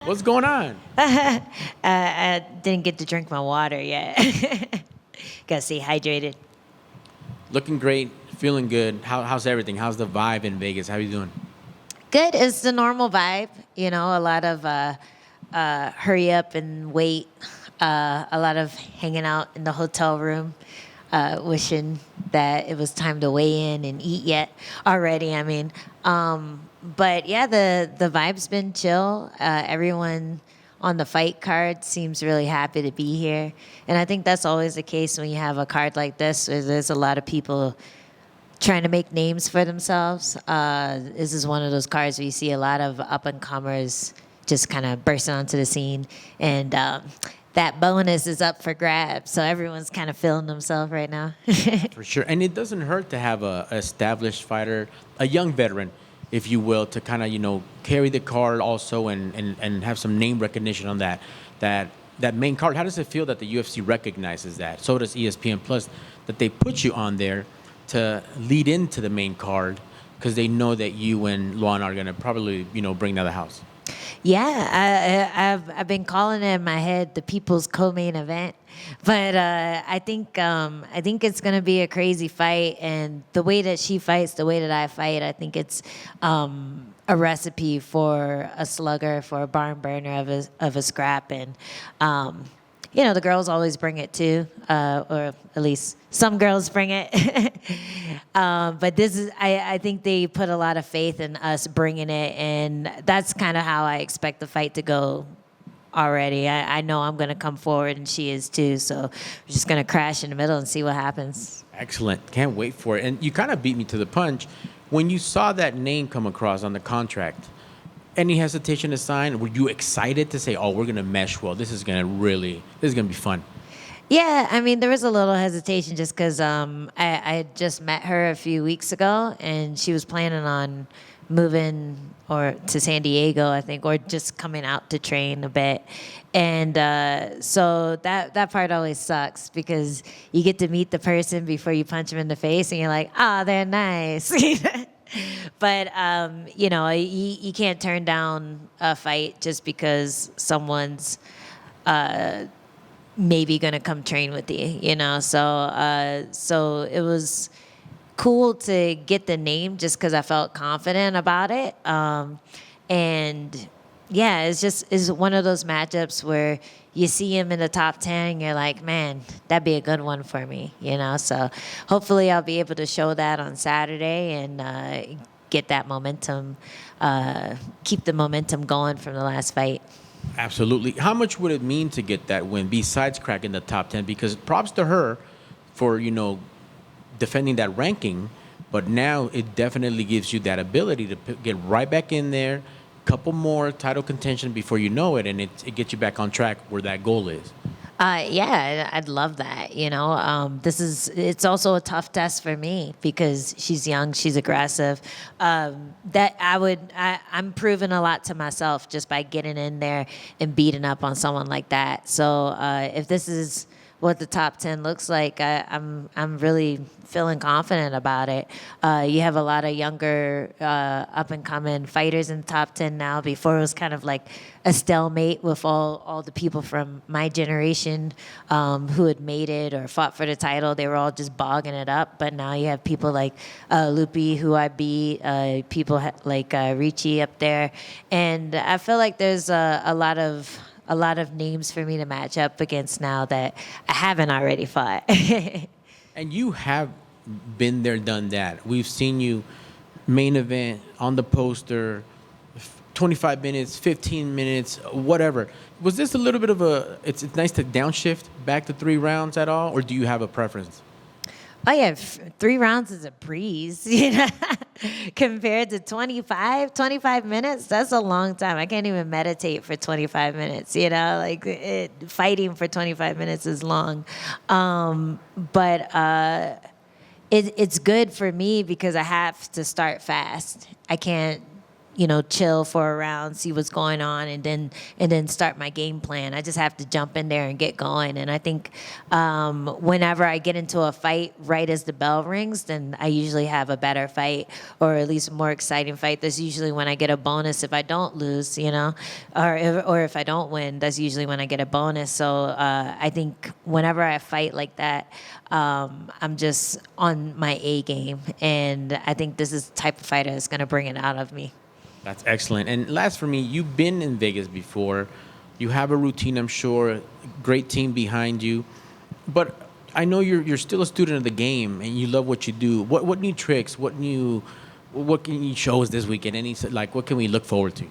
What's going on? I didn't get to drink my water yet. Gotta stay hydrated. Looking great, feeling good. How's everything? How's the vibe in Vegas? How you doing? Good. It's the normal vibe. A lot of hurry up and wait. A lot of hanging out in the hotel room, wishing that it was time to weigh in and eat yet already. But yeah, the vibe's been chill. Everyone on the fight card seems really happy to be here, and I think that's always the case when you have a card like this. Where there's a lot of people trying to make names for themselves. This is one of those cards where you see a lot of up and comers just kind of bursting onto the scene, and that bonus is up for grabs. So everyone's kind of feeling themselves right now. For sure. And it doesn't hurt to have a established fighter, a young veteran, if you will, to kind of, carry the card also and have some name recognition on that main card. How does it feel that the UFC recognizes that? So does ESPN Plus, that they put you on there to lead into the main card because they know that you and Luan are going to probably, bring down the house. Yeah, I've been calling it in my head the people's co-main event, but I think it's gonna be a crazy fight, and the way that she fights, the way that I fight, I think it's a recipe for a slugger, for a barn burner of a scrap, and the girls always bring it too, or at least some girls bring it. But I think they put a lot of faith in us bringing it, and that's kind of how I expect the fight to go already. I know I'm going to come forward, and she is too, so we're just going to crash in the middle and see what happens. Excellent. Can't wait for it. And you kind of beat me to the punch. When you saw that name come across on the contract, any hesitation to sign? Were you excited to say, "Oh, we're gonna mesh well. This is gonna be fun"? Yeah, there was a little hesitation just because I had just met her a few weeks ago, and she was planning on moving or to San Diego, I think, or just coming out to train a bit. And so that part always sucks because you get to meet the person before you punch them in the face, and you're like, "Ah, they're nice." But you can't turn down a fight just because someone's maybe gonna come train with you. So it was cool to get the name just because I felt confident about it. And yeah, it's one of those matchups where you see him in the top 10 and you're like, man, that'd be a good one for me, So hopefully I'll be able to show that on Saturday and get that momentum, keep the momentum going from the last fight. Absolutely. How much would it mean to get that win besides cracking the top 10? Because props to her for, defending that ranking, but now it definitely gives you that ability to get right back in there, couple more title contention before you know it, and it gets you back on track where that goal is. Yeah, I'd love that. It's also a tough test for me because she's young, she's aggressive. I'm proving a lot to myself just by getting in there and beating up on someone like that. So if this is what the top 10 looks like, I'm really feeling confident about it. You have a lot of younger up and coming fighters in the top 10 now. Before it was kind of like a stalemate with all the people from my generation who had made it or fought for the title. They were all just bogging it up. But now you have people like Lupi, who I beat, people like Ricci up there. And I feel like there's a lot of names for me to match up against now that I haven't already fought. And you have been there, done that. We've seen you main event on the poster, 25 minutes, 15 minutes, whatever. Was this a little bit of it's nice to downshift back to 3 rounds at all, or do you have a preference? Oh yeah, 3 rounds is a breeze, compared to 25 minutes. That's a long time. I can't even meditate for 25 minutes, fighting for 25 minutes is long. But it's good for me because I have to start fast. I can't, chill for a round, see what's going on, and then start my game plan. I just have to jump in there and get going. And I think whenever I get into a fight right as the bell rings, then I usually have a better fight, or at least a more exciting fight. That's usually when I get a bonus if I don't lose, or if I don't win. That's usually when I get a bonus. So I think whenever I fight like that, I'm just on my A game, and I think this is the type of fighter that's going to bring it out of me. That's excellent. And last for me, you've been in Vegas before. You have a routine, I'm sure. Great team behind you. But I know you're still a student of the game and you love what you do. What new tricks? What can you show us this weekend? What can we look forward to?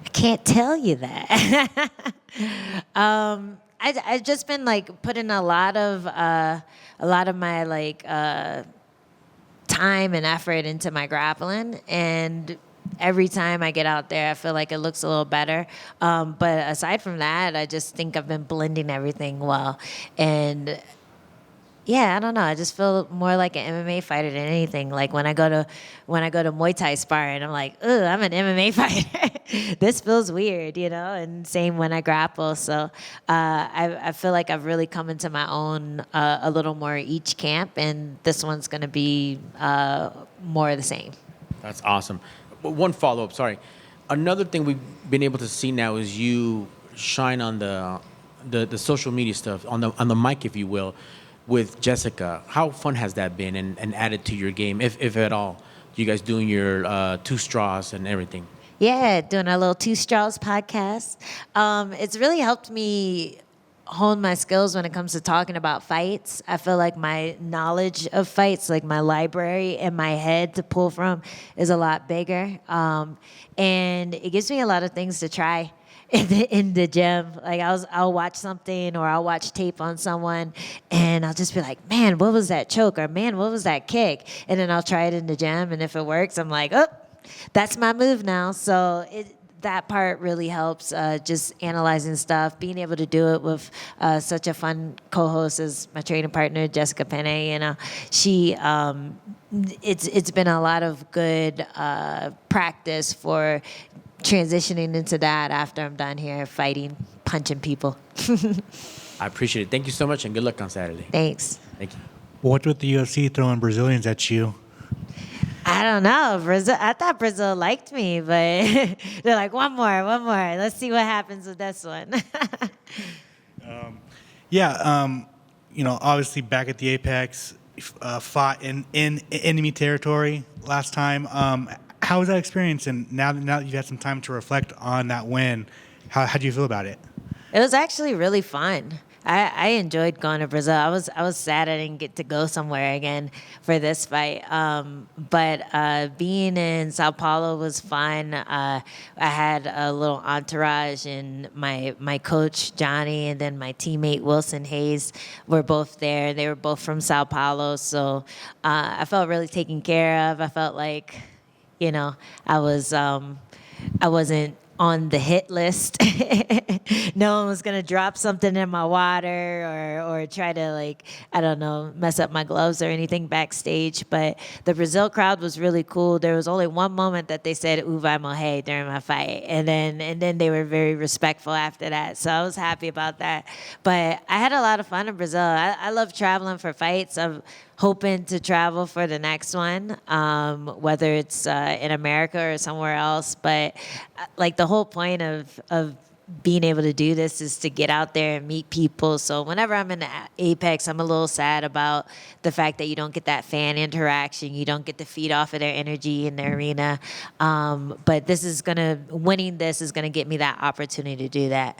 I can't tell you that. I've just been putting a lot of my time and effort into my grappling, and every time I get out there, I feel like it looks a little better. But aside from that, I just think I've been blending everything well. And yeah, I don't know. I just feel more like an MMA fighter than anything. Like when I go to Muay Thai sparring, I'm like, ooh, I'm an MMA fighter. This feels weird, And same when I grapple. So I feel like I've really come into my own a little more each camp, and this one's going to be more of the same. That's awesome. One follow-up, sorry. Another thing we've been able to see now is you shine on the social media stuff, on the mic, if you will, with Jessica. How fun has that been and added to your game, if at all? You guys doing your two straws and everything? Yeah, doing our little Two Straws podcast. It's really helped me hone my skills when it comes to talking about fights. I feel like my knowledge of fights, like my library in my head to pull from, is a lot bigger. And it gives me a lot of things to try in the gym. Like I'll watch something, or I'll watch tape on someone, and I'll just be like, man, what was that choke? Or man, what was that kick? And then I'll try it in the gym, and if it works, I'm like, oh, that's my move now. So that part really helps, just analyzing stuff, being able to do it with such a fun co-host as my training partner, Jessica Penne. She, it's been a lot of good practice for transitioning into that after I'm done here fighting, punching people. I appreciate it. Thank you so much, and good luck on Saturday. Thanks. Thank you. What's with the UFC throwing Brazilians at you? I don't know. Brazil. I thought Brazil liked me, but they're like, one more. Let's see what happens with this one. Obviously back at the Apex, fought in enemy territory last time. How was that experience? And now that you've had some time to reflect on that win, how do you feel about it? It was actually really fun. I enjoyed going to Brazil. I was sad I didn't get to go somewhere again for this fight. But being in Sao Paulo was fun. I had a little entourage, and my coach Johnny and then my teammate Wilson Hayes were both there. They were both from Sao Paulo, so I felt really taken care of. I felt like, I wasn't on the hit list. No one was gonna drop something in my water or try to mess up my gloves or anything backstage. But the Brazil crowd was really cool. There was only one moment that they said "U vai morrer" during my fight, and then they were very respectful after that. So I was happy about that. But I had a lot of fun in Brazil. I love traveling for fights. I'm hoping to travel for the next one, whether it's in America or somewhere else. But the whole point of being able to do this is to get out there and meet people. So whenever I'm in the Apex, I'm a little sad about the fact that you don't get that fan interaction. You don't get to feed off of their energy in the arena. But winning this is gonna get me that opportunity to do that.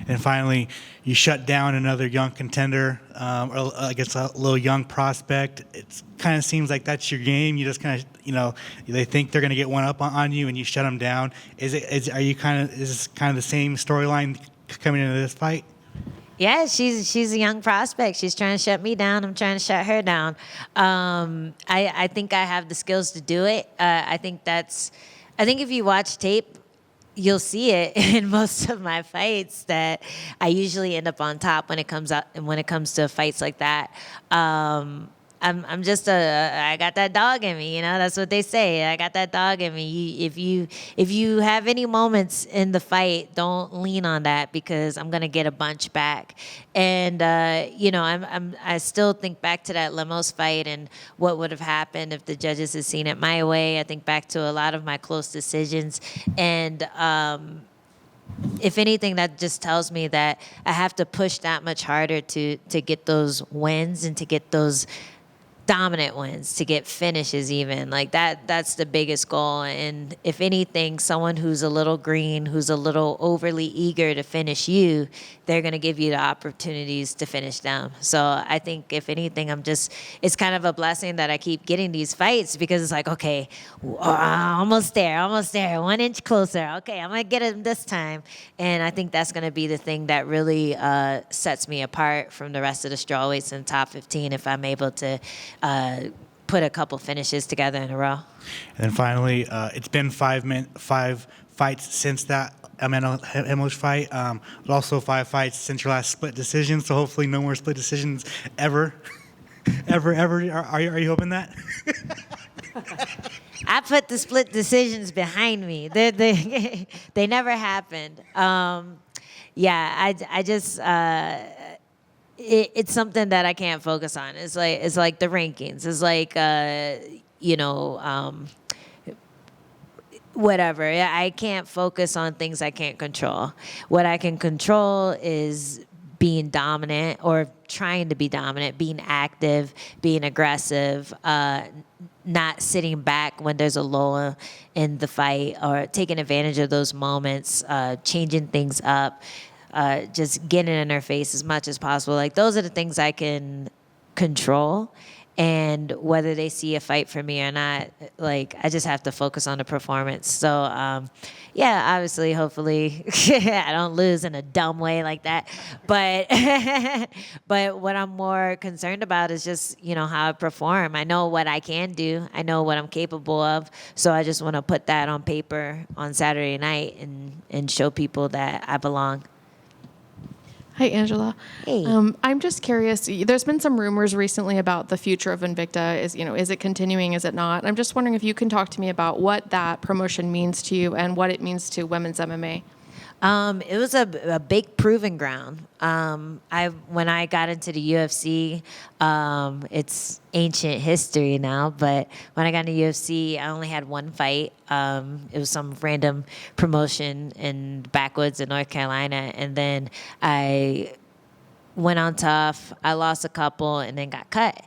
And finally, you shut down another young contender, or I guess a little young prospect. It kind of seems like that's your game. You just kind of, they think they're going to get one up on you, and you shut them down. Is this kind of the same storyline coming into this fight? Yeah, she's a young prospect. She's trying to shut me down. I'm trying to shut her down. I think I have the skills to do it. I think if you watch tape, you'll see it in most of my fights that I usually end up on top when it comes to fights like that. I'm just I got that dog in me, you know. That's what they say. I got that dog in me. If you have any moments in the fight, don't lean on that because I'm gonna get a bunch back. And you know, I still think back to that Lemos fight and what would have happened if the judges had seen it my way. I think back to a lot of my close decisions, and if anything, that just tells me that I have to push that much harder to get those wins and to get those dominant wins, to get finishes even. Like that's the biggest goal. And if anything, someone who's a little green, who's a little overly eager to finish you, they're going to give you the opportunities to finish them. So I think if anything, it's kind of a blessing that I keep getting these fights because it's like, okay, almost there, 1 inch closer. Okay, I'm going to get him this time. And I think that's going to be the thing that really sets me apart from the rest of the strawweights in the top 15 if I'm able to put a couple finishes together in a row. And then finally, it's been 5 fights since that Amanda Hemlich fight, but also 5 fights since your last split decision. So hopefully, no more split decisions ever, ever. Are you hoping that? I put the split decisions behind me. They never happened. Yeah, I just. It's something that I can't focus on. It's like the rankings. It's like you know, whatever. I can't focus on things I can't control. What I can control is being dominant or trying to be dominant, being active, being aggressive, not sitting back when there's a lull in the fight or taking advantage of those moments, changing things up. Just getting in her face as much as possible. Like those are the things I can control, and whether they see a fight for me or not, like I just have to focus on the performance. So yeah, obviously, hopefully I don't lose in a dumb way like that. But but what I'm more concerned about is just, you know, how I perform. I know what I can do. I know what I'm capable of. So I just want to put that on paper on Saturday night and show people that I belong. Hi, Angela. Hey. I'm just curious. There's been some rumors recently about the future of Invicta. Is it continuing? Is it not? I'm just wondering if you can talk to me about what that promotion means to you and what it means to women's MMA. It was a big proving ground. When I got into the UFC, it's ancient history now, but when I got into UFC, I only had one fight. It was some random promotion in backwoods in North Carolina, and then I went on tough. I lost a couple and then got cut.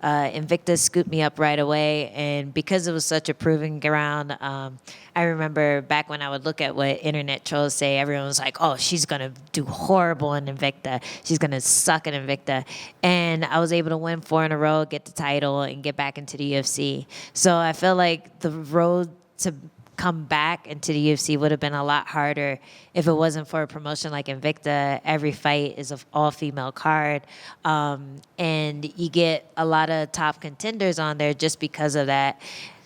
Invicta scooped me up right away, and because it was such a proving ground, I remember back when I would look at what internet trolls say, everyone was like, oh, she's going to do horrible in Invicta. She's going to suck in Invicta. And I was able to win 4 in a row, get the title, and get back into the UFC. So I feel like the road to come back into the UFC would have been a lot harder if it wasn't for a promotion like Invicta. Every fight is an all-female card, and you get a lot of top contenders on there just because of that.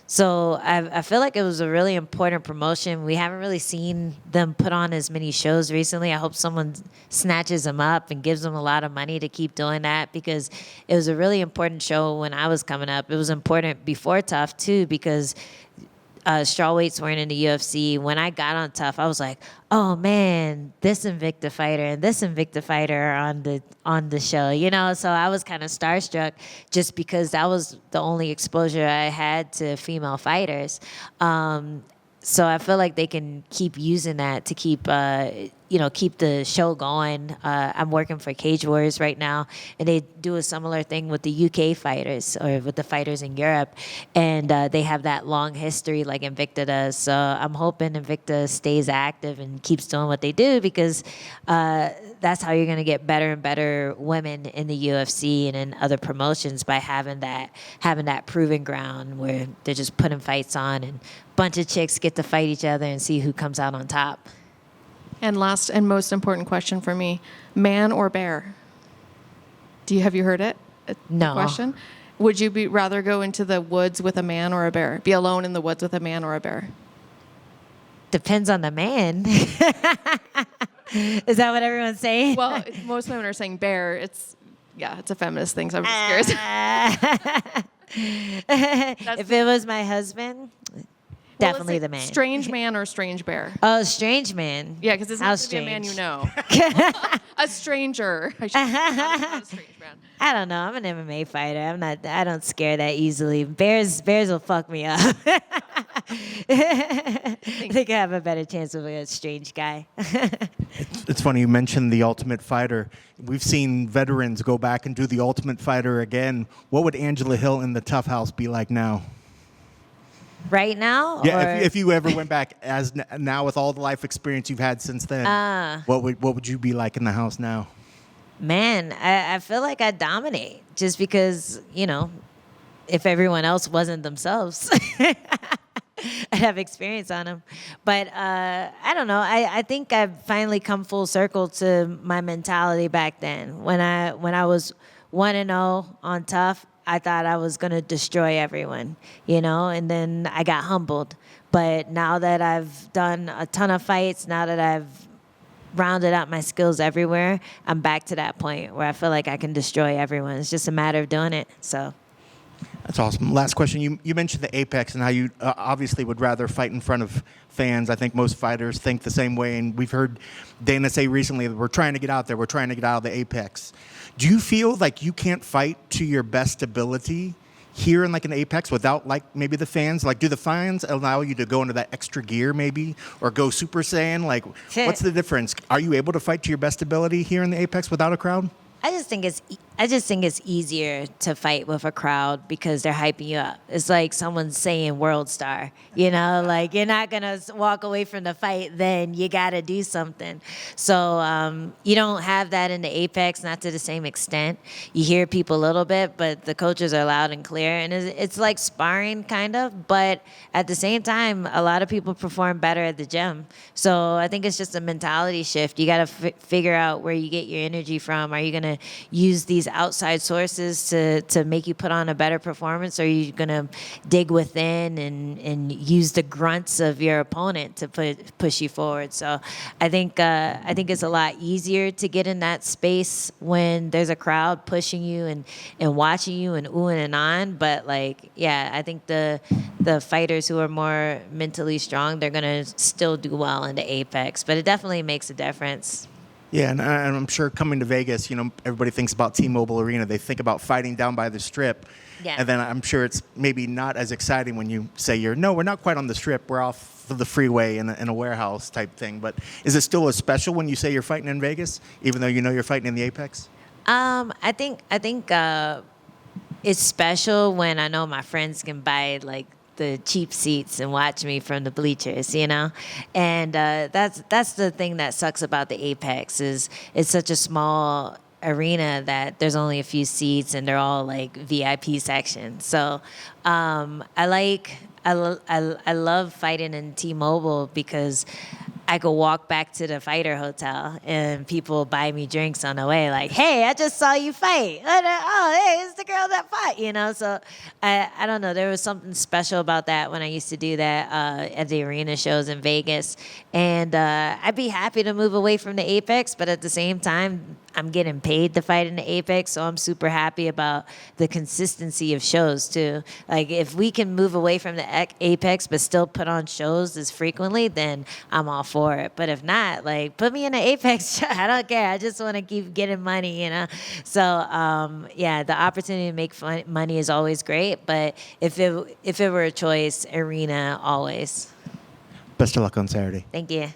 So I feel like it was a really important promotion. We haven't really seen them put on as many shows recently. I hope someone snatches them up and gives them a lot of money to keep doing that, because it was a really important show when I was coming up. It was important before Tough too, because strawweights weren't in the UFC. When I got on Tough, I was like, oh man, this Invicta fighter and this Invicta fighter are on the show, you know? So I was kind of starstruck just because that was the only exposure I had to female fighters. So I feel like they can keep using that to keep the show going. I'm working for Cage Warriors right now, and they do a similar thing with the UK fighters or with the fighters in Europe, and they have that long history like Invicta does. So I'm hoping Invicta stays active and keeps doing what they do, because that's how you're going to get better and better women in the UFC and in other promotions, by having that proving ground where they're just putting fights on and a bunch of chicks get to fight each other and see who comes out on top. And last and most important question for me, man or bear? Have you heard it? No. Question? Would you rather go into the woods with a man or a bear? Be alone in the woods with a man or a bear? Depends on the man. Is that what everyone's saying? Well, most women are saying bear. Yeah, it's a feminist thing, so I'm just curious. If it was my husband, Well, definitely is it the man. Strange man or strange bear? Oh, strange man. Yeah, because it's How not going to be a man you strange. know. A stranger. I should say, not a strange man. I don't know. I'm an MMA fighter. I don't scare that easily. Bears will fuck me up. I think I have a better chance with a strange guy. It's funny you mentioned the Ultimate Fighter. We've seen veterans go back and do the Ultimate Fighter again. What would Angela Hill in the Tough House be like now? Right now? Yeah, or- if you ever went back as now with all the life experience you've had since then, what would you be like in the house now? Man, I feel like I dominate just because, if everyone else wasn't themselves, I'd have experience on them. But I don't know. I think I've finally come full circle to my mentality back then. When I was 1-0 on Tough, I thought I was going to destroy everyone, and then I got humbled. But now that I've done a ton of fights, now that I've rounded out my skills everywhere, I'm back to that point where I feel like I can destroy everyone. It's just a matter of doing it. So. That's awesome. Last question. You mentioned the Apex and how you obviously would rather fight in front of fans. I think most fighters think the same way, and we've heard Dana say recently that we're trying to get out there. We're trying to get out of the Apex. Do you feel like you can't fight to your best ability here in like an Apex without like maybe the fans? Like, do the fans allow you to go into that extra gear maybe, or go Super Saiyan? Like, what's the difference? Are you able to fight to your best ability here in the Apex without a crowd? I just think it's easier to fight with a crowd because they're hyping you up. It's like someone saying world star, like you're not going to walk away from the fight, then you got to do something. So you don't have that in the Apex, not to the same extent. You hear people a little bit, but the coaches are loud and clear. And it's like sparring kind of, but at the same time, a lot of people perform better at the gym. So I think it's just a mentality shift. You got to figure out where you get your energy from. Are you going to use these outside sources to make you put on a better performance, or are you going to dig within and use the grunts of your opponent to push you forward? So I think it's a lot easier to get in that space when there's a crowd pushing you and watching you and oohing and on. But I think the fighters who are more mentally strong, they're going to still do well in the Apex, but it definitely makes a difference. Yeah, and I'm sure coming to Vegas, everybody thinks about T-Mobile Arena. They think about fighting down by the Strip. Yeah. And then I'm sure it's maybe not as exciting when you say we're not quite on the Strip. We're off of the freeway in a warehouse type thing. But is it still as special when you say you're fighting in Vegas, even though you're fighting in the Apex? I think it's special when I know my friends can buy the cheap seats and watch me from the bleachers, and that's the thing that sucks about the Apex is it's such a small arena that there's only a few seats and they're all like VIP sections. So I love fighting in T-Mobile because I could walk back to the fighter hotel and people buy me drinks on the way, like, hey, I just saw you fight. Oh, hey, it's the girl that fought, So I don't know. There was something special about that when I used to do that at the arena shows in Vegas. And I'd be happy to move away from the Apex, but at the same time, I'm getting paid to fight in the Apex, so I'm super happy about the consistency of shows too. Like if we can move away from the Apex but still put on shows as frequently, then I'm all for it. But if not, put me in the Apex show. I don't care. I just want to keep getting money, So the opportunity to make money is always great. But if it were a choice, arena always. Best of luck on Saturday. Thank you.